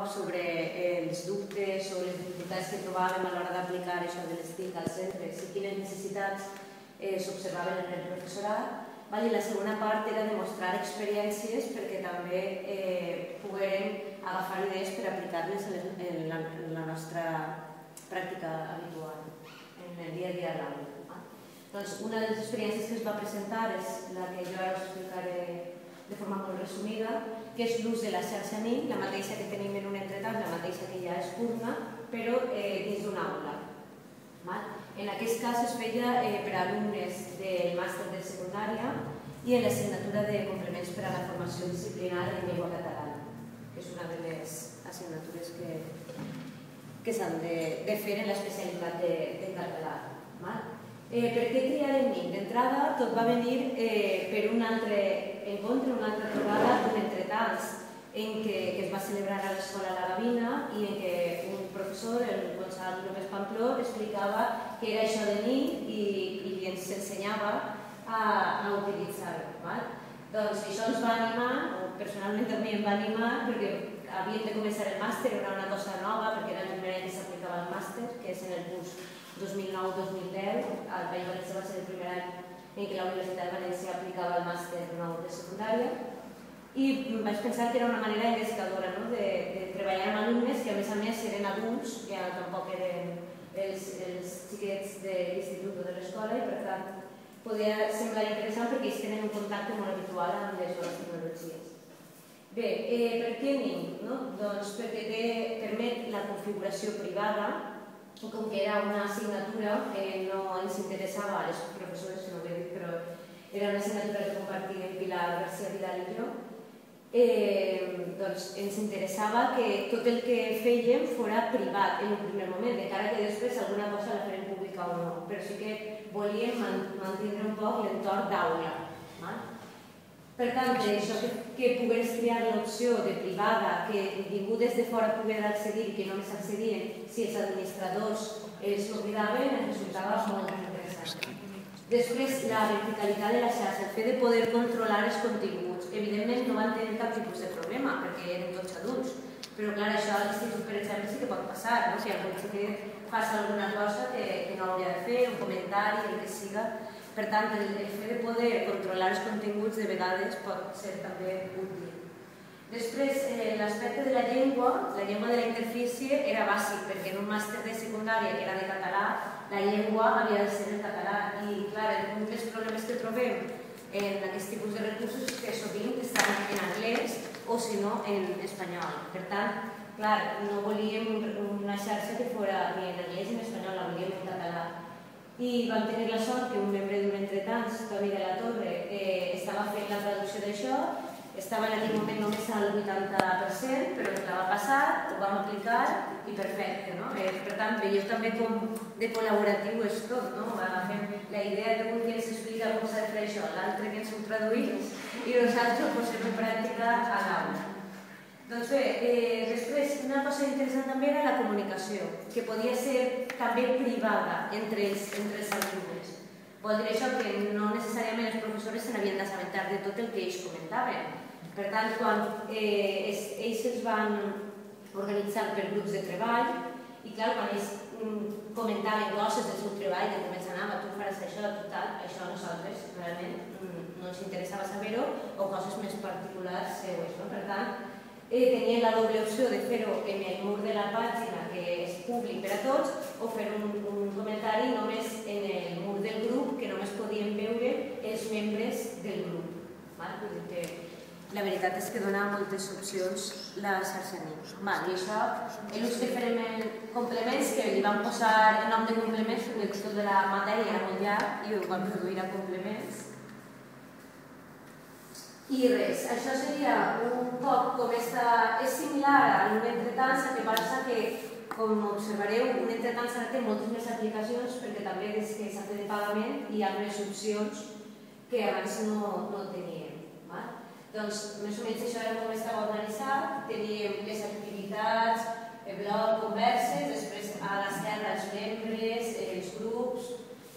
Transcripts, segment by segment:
sobre els dubtes o les dificultats que trobàvem a l'hora d'aplicar això de les TIC als centres i quines necessitats s'observaven en el professorat. I la segona part era demostrar experiències perquè també poguérem agafar idees per aplicar-les en la nostra pràctica habitual, en el dia a dia de l'aula. Una de les experiències que es va presentar és la que jo ara us explicaré de forma molt resumida, que és l'ús de la xarxa NIC, la mateixa que tenim en un entretant, la mateixa que ja es pugna, però dins d'una aula. En aquest cas es feia per a alumnes del màster de secundària i en l'assignatura de complements per a la formació disciplinària en llengua catalana, que és una de les assignatures que s'han de fer en l'especialitat de català. Per què triarem NIC? D'entrada, tot va venir per un altre encontre, una altra trobada d'un entretants en què es va celebrar a l'Escola La Gavina i en què un professor, el Gonçal López Pampló, explicava què era això de NIC i ens ensenyava a utilitzar-ho. Doncs això ens va animar, o personalment també em va animar, perquè havíem de començar el màster, era una cosa nova, perquè era el primer any que s'aplicava el màster, que és en el curs 2009-2010, al País Valencià va ser el primer any en què la Universitat de València aplicava el màster nou de secundària i vaig pensar que era una manera engrescadora de treballar amb alumnes que a més eren adults, que tampoc eren els xiquets de l'institut o de l'escola i per tant podia semblar interessant perquè ells tenen un contacte molt habitual amb les noves tecnologies. Bé, per què NIC? Doncs perquè permet la configuració privada. Com que era una assignatura que no ens interessava a les professores, que no ho he dit, però era una assignatura que compartíem Pilar García Vidal i jo, doncs ens interessava que tot el que fèiem fora privat en un primer moment, de cara que després alguna cosa la farem pública o no, però sí que volíem mantindre un poc l'entorn d'aula. Per tant, això que pogués triar l'opció de privada, que ningú des de fora pogués accedir i que només accedien si els administradors els oblidaven, ens resultava molt interessant. Després, la verticalitat de la xarxa, el fet de poder controlar els continguts. Evidentment no van tenir cap tipus de problema, perquè eren tots adults, però clar, això a l'institut, per exemple, sí que pot passar, si algú xiquet fa alguna cosa que no hauria de fer, un comentari, el que siga. Per tant, el fet de poder controlar els continguts de vegades pot ser també útil. Després, l'aspecte de la llengua de la interfície era bàsic, perquè en un màster de secundària que era de català, la llengua havia de ser en català. I, clar, un dels problemes que trobem en aquest tipus de recursos és que sovint estan en anglès o, si no, en espanyol. Per tant, clar, no volíem una xarxa que fora ni en anglès ni en espanyol, la volíem en català. I vam tenir la sort que un membre d'un entretants, Toni de la Torre, estava fent la traducció d'això, estava en aquell moment només al 80%, però ens la va passar, ho vam aplicar i perfecte. Per tant, veieu també com de col·laboratiu és tot. Agafem la idea d'un que ens explica com s'ha de fer això, l'altre que ens ho traduïm i nosaltres ho posem en pràctica a l'aula. Doncs bé, després una cosa interessant també era la comunicació, que podia ser també privada entre els alumnes. Vol dir això que no necessàriament els professors se n'havien d'assabentar de tot el que ells comentaven. Per tant, quan ells es van organitzar per grups de treball, i clar, quan ells comentaven coses del seu treball, de com els anava, tu faràs això, tu tal, això a nosaltres realment no ens interessava saber-ho, o coses més particulars seues. Per tant, tenien la doble opció de fer-ho en el mur de la pàgina, que és públic per a tots, o fer un comentari només en el mur del grup, que només podien veure els membres del grup. Vull dir que la veritat és que dona moltes opcions la xarxa NIC. I això, l'ús que farem en complements, que li vam posar el nom de complements, perquè el títol de la matèria era molt llarg i ho vam reduir a complements. I res, això seria un poc com és similar a un entretants, que passa que, com observareu, un entretants té moltes més aplicacions perquè també des que s'ha fet de pagament hi ha més opcions que abans no teníem. Doncs més o menys això era com estava organitzat, teníem les activitats, el blog, converses, després a l'esquerra els membres, els grups,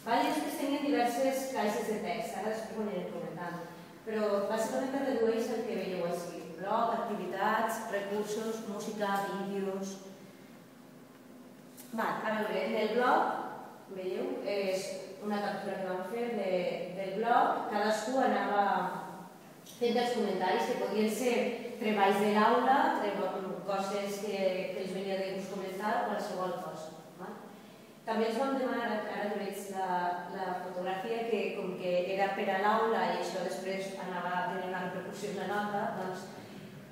i després tenien diverses caixes de text, ara després ho anirem comentant. Però bàsicament redueix el que veieu així. blog, activitats, recursos, música, vídeos... A veure, en el blog, veieu, és una captura que vam fer del blog, cadascú anava fent els comentaris que podien ser treballs de l'aula, coses que els venia de gust comentar, qualsevol cosa. També ens vam demanar, ara que veig la fotografia, que com que era per a l'aula i això després anava a tenir una repercussió en la nota, doncs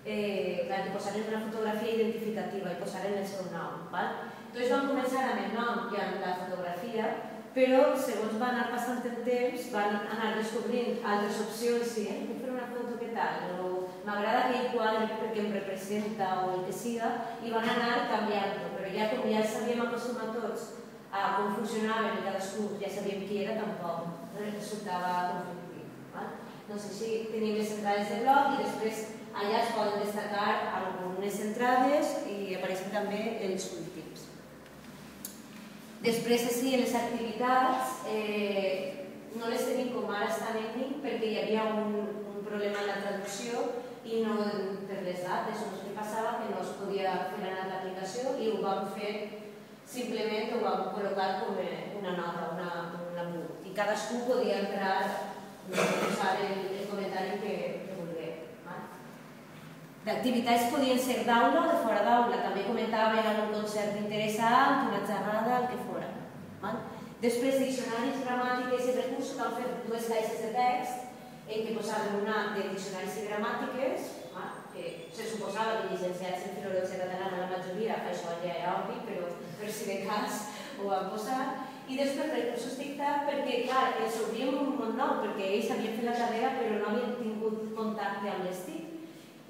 que posaren una fotografia identificativa i posaren el seu nom. Entonces vam començar amb el nom i amb la fotografia, però segons va anar passant el temps van anar descobrint altres opcions, sí, puc fer una foto, què tal? M'agrada aquell quadre perquè em representa o el que siga, i van anar canviant-ho, però ja com ja sabíem acostumat tots a com funcionaven i cadascú ja sabíem qui era, tampoc resultava conflictiu. Doncs així tenim les entrades de blog i després allà es poden destacar algunes entrades i apareixen també els últims. Després, així, les activitats no les tenim com ara estan en link perquè hi havia un problema en la traducció i no per les dates o no sé què passava, que no es podia fer anar l'aplicació i ho vam fer simplement, ho vam col·locar com una nota, un apunt. I cadascú podia entrar i posar el comentari que volgués. D'activitats podien ser d'aula o de fora d'aula. També comentaven algun concert interessant, una xerrada, el que fora. Després, diccionaris, gramàtiques i recursos, vam fer dues caixes de text en què posaven una de diccionaris i gramàtiques, que se suposava que llicenciats en filologia catalana la majoria, això ja era obvi, però per si de cas ho vam posar. I després recursos dictat perquè, clar, els obríem un món nou, perquè ells havien fet la carrera però no havien tingut contacte amb les TIC.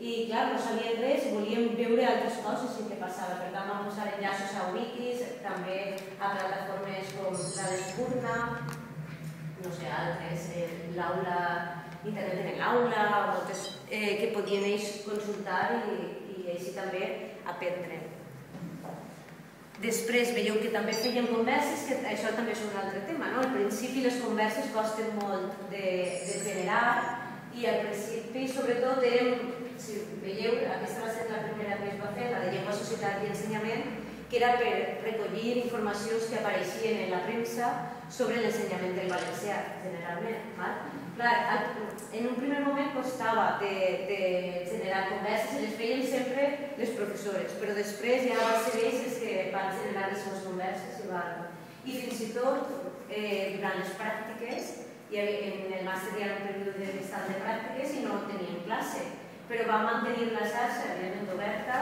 I, clar, no sabien res, volíem veure altres coses i què passava. Per tant, vam posar enllaços a wikis, també a plataformes com la d'Espurna, no sé, altres, l'aula, internet en l'aula, o moltes que podien ells consultar i així també aprendre. Després veieu que també feien converses, que això també és un altre tema, no? Al principi les converses costen molt de generar i al principi, sobretot, si veieu, aquesta va ser la primera que es va fer, la de llengua, societat i ensenyament, que era per recollir informacions que apareixien en la premsa sobre l'ensenyament del valencià, generalment. Clar, en un primer moment costava de generar converses i les feien sempre les professores, però després ja van ser ells els que van generar les seves converses i fins i tot durant les pràctiques, en el màster hi ha un període d'estat de pràctiques i no teníem classe, però vam mantenir la xarxa evidentment oberta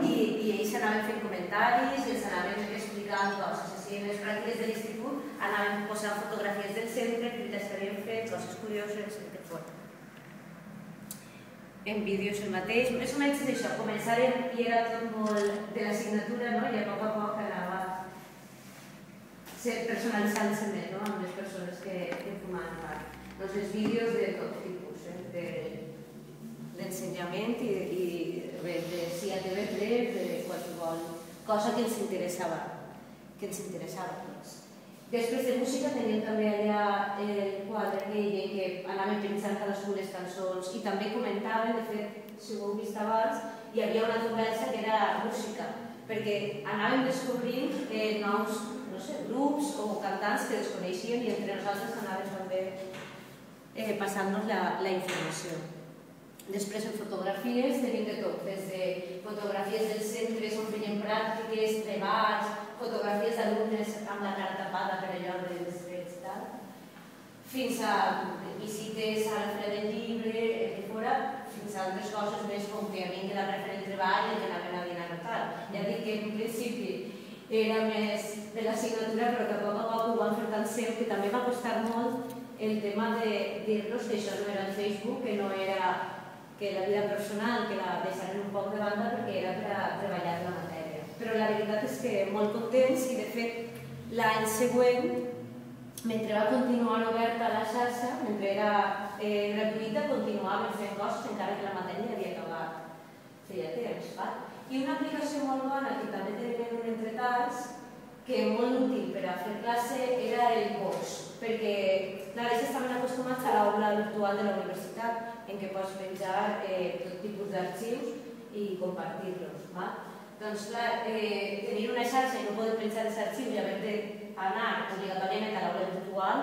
i ells anaven fent comentaris, els anaven explicant coses. Així, en les pràctiques de l'institut anaven posant fotografies del centre, activitats que havien fet, coses curioses, el que fos. En vídeos el mateix, més o menys és això, començàrem i era tot molt de l'assignatura, i a poc anava personalitzant-se més amb les persones que formaven part. Doncs els vídeos de tot tipus, d'ensenyament i si a TV3, de qualsevol cosa que ens interessava. Després de música teníem també allà el quadre que deien que anaven pensant cadascú les cançons i també comentaven, de fet, si ho heu vist abans, hi havia una conversa que era música, perquè anàvem descobrint nous grups o cantants que desconeixien i entre nosaltres anaven també passant-nos la informació. Després, en fotografies, tenim de tot, des de fotografies dels centres on feien pràctiques, treballs, fotografies d'alumnes amb la cara tapada per allò dels drets i tal, fins a visites a la Fira del Llibre, fins a altres coses més com que havien quedat per fer el treball i que anaven a dinar o tal. Ja dic que en principi era més de l'assignatura, però que a poc ho van fer tan seu que també va costar molt el tema de dir-los que això no era el Facebook, que no era que la vida personal, que la deixaren un poc de banda perquè era per a treballar la matèria. Però la veritat és que molt contents i, de fet, l'any següent, mentre va continuar oberta la xarxa, mentre era gratuïta, continuàvem fent coses encara que la matèria havia acabat feia temps. I una aplicació molt bona que també tenim en un entretals, que molt útil per a fer classe, era el Box. perquè, clar, ells estaven acostumats a l'aula virtual de la universitat, en què pots penjar tot tipus d'arxius i compartir-los. Doncs, clar, tenir una xarxa i no poder penjar els arxius i haver d'anar obligatòriament a l'aula virtual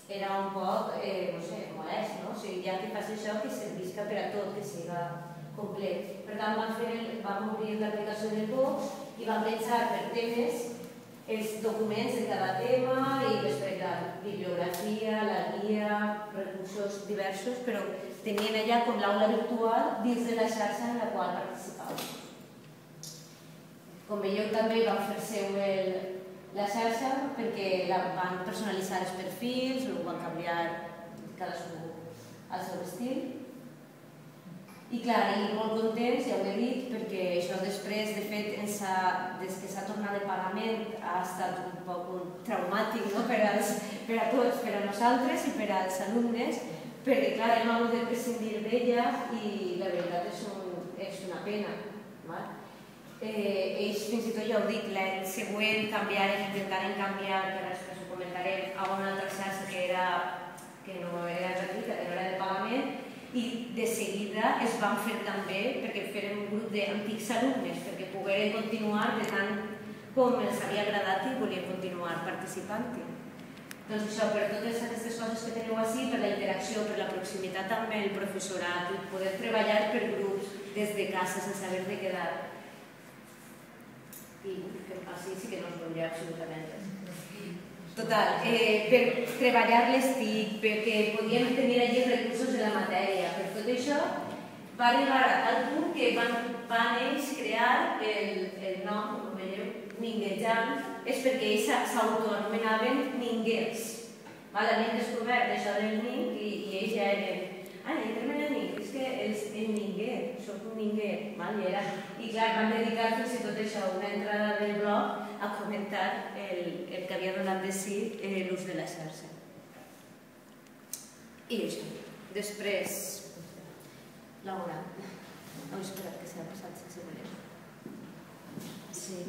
era un poc, no sé, molest, no? O sigui, ja que fas això, que servisca per a tot, que siga complet. Per tant, vam obrir l'aplicació de Vox i vam penjar per temes els documents de cada tema i després la bibliografia, la guia, recursos diversos, però tenien allà com l'aula virtual dins de la xarxa en la qual participàvem. Com veieu, també vam fer seu la xarxa perquè van personalitzar els perfils, ho van canviar cadascú al seu estil. I clar, molt contents, ja ho he dit, perquè això després, de fet, des que s'ha tornat de pagament ha estat un poc traumàtic per a tots, per a nosaltres i per als alumnes, perquè clar, hem hagut de prescindir d'ella i la veritat és una pena. Ells fins i tot ja ho dic, l'any següent intentaren canviar, que després ho comentarem, a una altra xarxa que no era gratuïta, que no era de pagament, i de seguida es van fer també perquè feren un grup d'antics alumnes perquè pogueren continuar de tant com els havia agradat i volien continuar participant-hi. Doncs això, per totes aquestes coses que teniu així, per la interacció, per la proximitat amb el professorat, i poder treballar per grups des de casa sense haver de quedar. I així sí que no us voldria absolutament res. Total, per treballar les TIC, perquè podíem tenir allí recursos de la matèria. Per tot això va arribar a tal punt que van ells crear el nom, com veieu, Ninguejant, és perquè ells s'autoanomenaven ninguers. Havien descobert això del ning i ells ja eren entrem en el ning, és que el ninguer, soc un ninguer. I clar, van dedicar fins i tot això, una entrada del blog, a comentar el que havia donat de si l'ús de la xarxa. I això. Després, Laura, no he esperat que s'ha passat sense voler. Sí.